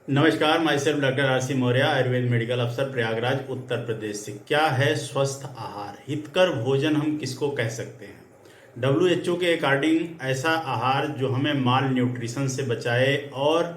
नमस्कार, my self doctor RC. Maurya, Ayurveda medical अफसर, प्रयागराज, उत्तर प्रदेश से। क्या है स्वस्थ आहार? हितकर भोजन हम किसको कह सकते हैं? WHO के अकॉर्डिंग ऐसा आहार जो हमें माल न्यूट्रिशन से बचाए और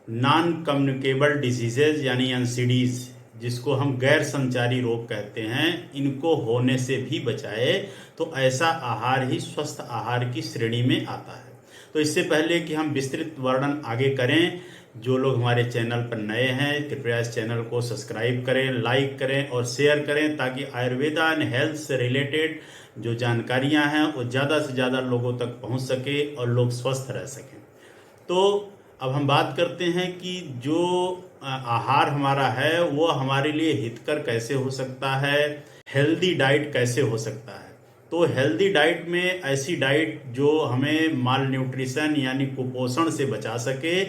नॉन कम्युनिकेबल डिजीजेज यानी NCDs, जिसको हम गैर संचारी रोग कहते हैं, इनको होने से भी बचाए, तो ऐसा आहार ही स्वस्थ आहार की श्रेणी में आता है। तो इससे पहले कि हम विस्तृत वर्णन आगे करें, जो लोग हमारे चैनल पर नए हैं कृपया इस चैनल को सब्सक्राइब करें, लाइक करें और शेयर करें, ताकि आयुर्वेदा एंड हेल्थ से रिलेटेड जो जानकारियां हैं वो ज़्यादा से ज़्यादा लोगों तक पहुंच सके और लोग स्वस्थ रह सकें। तो अब हम बात करते हैं कि जो आहार हमारा है वो हमारे लिए हितकर कैसे हो सकता है, हेल्दी डाइट कैसे हो सकता है। तो हेल्दी डाइट में ऐसी डाइट जो हमें माल न्यूट्रिशन यानी कुपोषण से बचा सके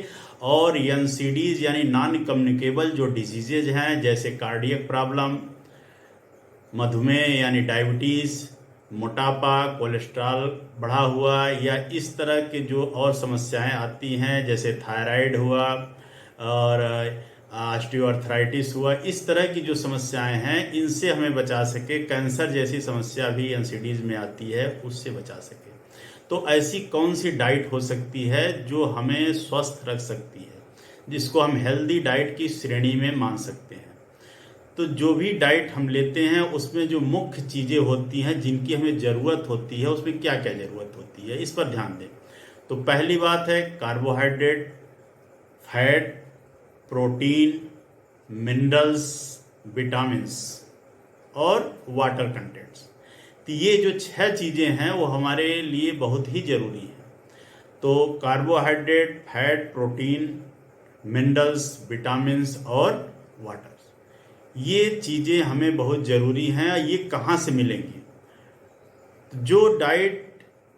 और NCDs यानी नॉन कम्युनिकेबल जो डिजीजेज हैं, जैसे कार्डियक प्रॉब्लम, मधुमेह यानी डायबिटीज़, मोटापा, कोलेस्ट्रॉल बढ़ा हुआ या इस तरह के जो और समस्याएं आती हैं, जैसे थायराइड हुआ और ऑस्टियोआर्थराइटिस हुआ, इस तरह की जो समस्याएं हैं इनसे हमें बचा सके। कैंसर जैसी समस्या भी NCDs में आती है, उससे बचा सके। तो ऐसी कौन सी डाइट हो सकती है जो हमें स्वस्थ रख सकती है, जिसको हम हेल्दी डाइट की श्रेणी में मान सकते हैं। तो जो भी डाइट हम लेते हैं उसमें जो मुख्य चीज़ें होती हैं जिनकी हमें ज़रूरत होती है, उसमें क्या क्या ज़रूरत होती है, इस पर ध्यान दें। तो पहली बात है carbohydrate, fat, protein, minerals, vitamins और वाटर कंटेंट्स। तो ये जो 6 चीज़ें हैं वो हमारे लिए बहुत ही ज़रूरी हैं। तो carbohydrate, fat, protein, minerals, vitamins और वाटर, ये चीज़ें हमें बहुत ज़रूरी हैं। ये कहाँ से मिलेंगी? जो डाइट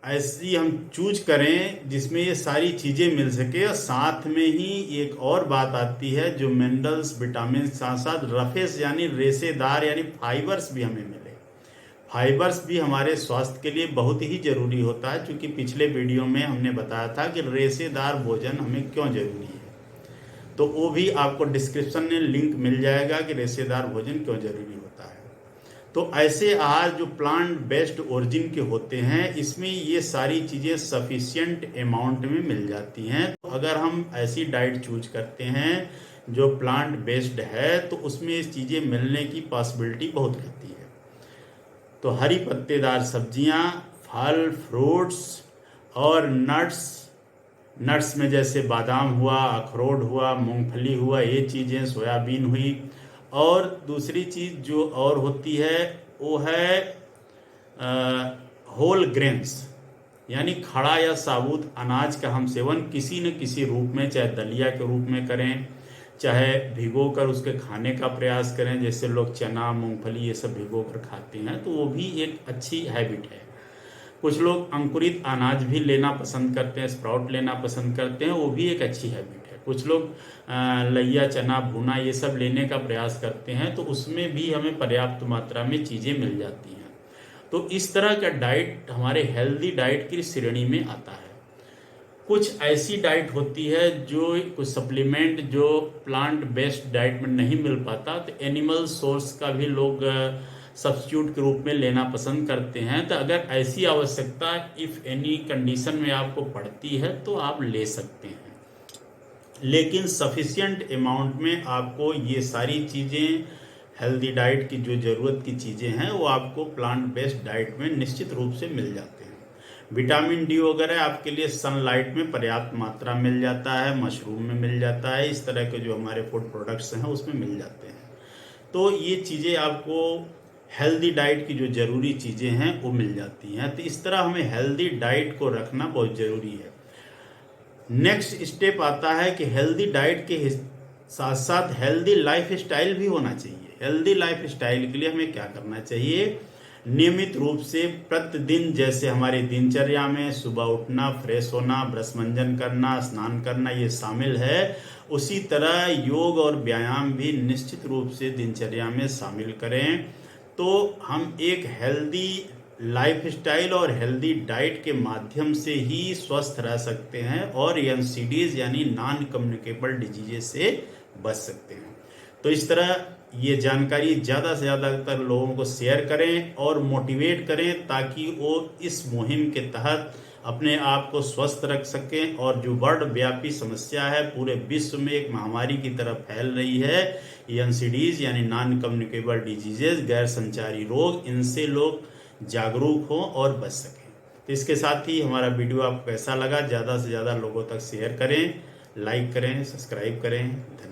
ऐसी हम चूज करें जिसमें ये सारी चीज़ें मिल सके, और साथ में ही एक और बात आती है जो मिनरल्स, विटामिन, साथ साथ रफेस यानी रेशेदार यानी फाइबर्स भी हमें मिले। फाइबर्स भी हमारे स्वास्थ्य के लिए बहुत ही ज़रूरी होता है, क्योंकि पिछले वीडियो में हमने बताया था कि रेशेदार भोजन हमें क्यों ज़रूरी है। तो वो भी आपको डिस्क्रिप्शन में लिंक मिल जाएगा कि रेशेदार भोजन क्यों जरूरी होता है। तो ऐसे आहार जो प्लांट बेस्ड ओरिजिन के होते हैं, इसमें ये सारी चीज़ें सफिशिएंट अमाउंट में मिल जाती हैं। तो अगर हम ऐसी डाइट चूज करते हैं जो प्लांट बेस्ड है, तो उसमें ये चीज़ें मिलने की पॉसिबिलिटी बहुत रहती है। तो हरी पत्तेदार सब्जियां, फल, फ्रूट्स और नट्स में जैसे बादाम हुआ, अखरोट हुआ, मूंगफली हुआ, ये चीज़ें, सोयाबीन हुई। और दूसरी चीज़ जो और होती है वो है होल ग्रेन्स, यानी खड़ा या साबुत अनाज का हम सेवन किसी न किसी रूप में, चाहे दलिया के रूप में करें, चाहे भिगो कर उसके खाने का प्रयास करें। जैसे लोग चना, मूंगफली ये सब भिगो कर खाते हैं, तो वो भी एक अच्छी हैबिट है। कुछ लोग अंकुरित अनाज भी लेना पसंद करते हैं, स्प्राउट लेना पसंद करते हैं, वो भी एक अच्छी हैबिट है। कुछ लोग लइया, चना, भुना ये सब लेने का प्रयास करते हैं, तो उसमें भी हमें पर्याप्त मात्रा में चीज़ें मिल जाती हैं। तो इस तरह का डाइट हमारे हेल्दी डाइट की श्रेणी में आता है। कुछ ऐसी डाइट होती है जो कुछ सप्लीमेंट जो प्लांट बेस्ड डाइट में नहीं मिल पाता, तो एनिमल सोर्स का भी लोग सब्स्टिट्यूट के रूप में लेना पसंद करते हैं। तो अगर ऐसी आवश्यकता इफ़ एनी कंडीशन में आपको पड़ती है तो आप ले सकते हैं, लेकिन सफिशिएंट अमाउंट में आपको ये सारी चीज़ें, हेल्दी डाइट की जो ज़रूरत की चीज़ें हैं वो आपको प्लांट बेस्ड डाइट में निश्चित रूप से मिल जाते हैं। विटामिन डी वगैरह आपके लिए सनलाइट में पर्याप्त मात्रा मिल जाता है, मशरूम में मिल जाता है, इस तरह के जो हमारे फूड प्रोडक्ट्स हैं उसमें मिल जाते हैं। तो ये चीज़ें आपको हेल्दी डाइट की जो ज़रूरी चीज़ें हैं वो मिल जाती हैं। तो इस तरह हमें हेल्दी डाइट को रखना बहुत ज़रूरी है। नेक्स्ट स्टेप आता है कि हेल्दी डाइट के साथ साथ हेल्दी लाइफ स्टाइल भी होना चाहिए। हेल्दी लाइफ स्टाइल के लिए हमें क्या करना चाहिए? नियमित रूप से प्रतिदिन, जैसे हमारी दिनचर्या में सुबह उठना, फ्रेश होना, ब्रश मंजन करना, स्नान करना, ये शामिल है, उसी तरह योग और व्यायाम भी निश्चित रूप से दिनचर्या में शामिल करें। तो हम एक हेल्दी लाइफस्टाइल और हेल्दी डाइट के माध्यम से ही स्वस्थ रह सकते हैं और एनसीडीज यानी नॉन कम्युनिकेबल डिजीजेज से बच सकते हैं। तो इस तरह ये जानकारी ज़्यादा से ज़्यादातर लोगों को शेयर करें और मोटिवेट करें ताकि वो इस मुहिम के तहत अपने आप को स्वस्थ रख सकें। और जो वर्ल्ड व्यापी समस्या है, पूरे विश्व में एक महामारी की तरह फैल रही है, एनसीडीज यानी नॉन कम्युनिकेबल डिजीजेज, गैर संचारी रोग, इनसे लोग जागरूक हों और बच सकें। तो इसके साथ ही हमारा वीडियो आपको कैसा लगा, ज़्यादा से ज़्यादा लोगों तक शेयर करें, लाइक करें, सब्सक्राइब करें। धन्यवाद।